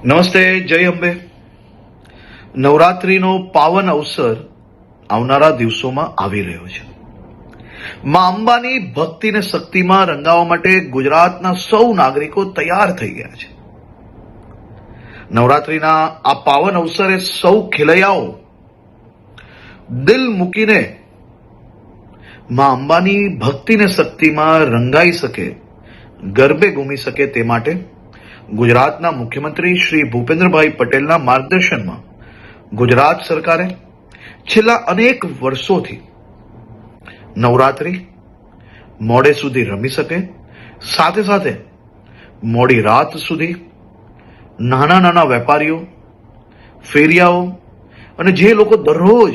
નમસ્તે, જય અંબે. નવરાત્રીનો પાવન અવસર આવનારા દિવસોમાં આવી રહ્યો છે. માં અંબાની ભક્તિ ને શક્તિમાં રંગાવવા માટે ગુજરાતના સૌ નાગરિકો તૈયાર થઈ ગયા છે. નવરાત્રીના આ પાવન અવસરે સૌ ખેલૈયાઓ દિલ મૂકીને માં અંબાની ભક્તિ ને શક્તિમાં રંગાઈ શકે, ગરબે ઘૂમી શકે તે માટે ગુજરાતના મુખ્યમંત્રી શ્રી ભૂપેન્દ્રભાઈ પટેલના માર્ગદર્શનમાં ગુજરાત સરકારે છેલ્લા અનેક વર્ષોથી નવરાત્રી મોડે સુધી રમી શકે, સાથે સાથે મોડી રાત સુધી નાના નાના વેપારીઓ, ફેરિયાઓ અને જે લોકો દરરોજ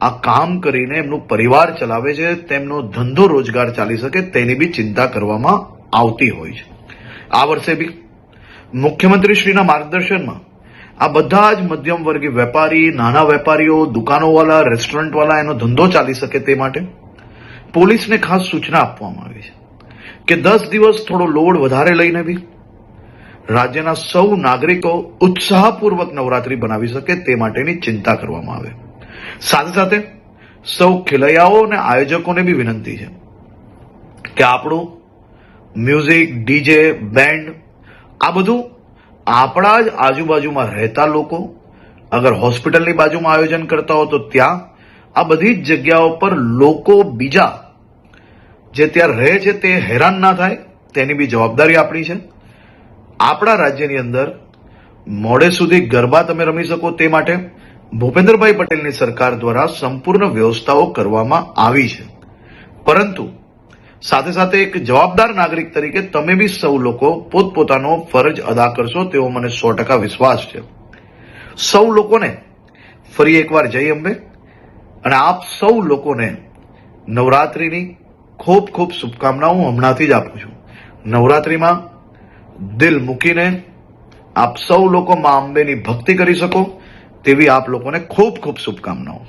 આ કામ કરીને એમનું પરિવાર ચલાવે છે, તેમનો ધંધો રોજગાર ચાલી શકે તેની બી ચિંતા કરવામાં આવતી હોય છે. આ વર્ષે બી મુખ્યમંત્રીશ્રીના માર્ગદર્શનમાં આ બધા જ મધ્યમ વર્ગીય વેપારી, નાના વેપારીઓ, દુકાનોવાળા, રેસ્ટોરન્ટવાળા એનો ધંધો ચાલી શકે તે માટે પોલીસને ખાસ સૂચના આપવામાં આવી છે કે 10 દિવસ થોડો લોડ વધારે લઈને બી રાજ્યના સૌ નાગરિકો ઉત્સાહપૂર્વક નવરાત્રી બનાવી શકે તે માટેની ચિંતા કરવામાં આવે. સાથે સાથે સૌ ખેલૈયાઓ અને આયોજકોને બી વિનંતી છે કે આપણું મ્યુઝિક, ડીજે, બેન્ડ આ બધું આપણા જ આજુબાજુમાં રહેતા લોકો, અગર હોસ્પિટલની બાજુમાં આયોજન કરતા હો તો ત્યાં આ બધી જ જગ્યાઓ પર લોકો બીજા જે ત્યાં રહે છે તે હેરાન ના થાય તેની બી જવાબદારી આપણી છે. આપણા રાજ્યની અંદર મોડે સુધી ગરબા તમે રમી શકો તે માટે ભૂપેન્દ્રભાઈ પટેલની સરકાર દ્વારા સંપૂર્ણ વ્યવસ્થાઓ કરવામાં આવી છે. પરંતુ સાથે સાથે એક જવાબદાર નાગરિક તરીકે તમે બી સૌ લોકો પોતપોતાનો ફરજ અદા કરશો તેવો મને 100% વિશ્વાસ છે. સૌ લોકોને ફરી એકવાર જય અંબે અને આપ સૌ લોકોને નવરાત્રીની ખૂબ ખૂબ શુભકામનાઓ હમણાંથી જ આપું છું. નવરાત્રીમાં દિલ મૂકીને આપ સૌ લોકો માં અંબેની ભક્તિ કરી શકો તેવી આપ લોકોને ખૂબ ખૂબ શુભકામનાઓ.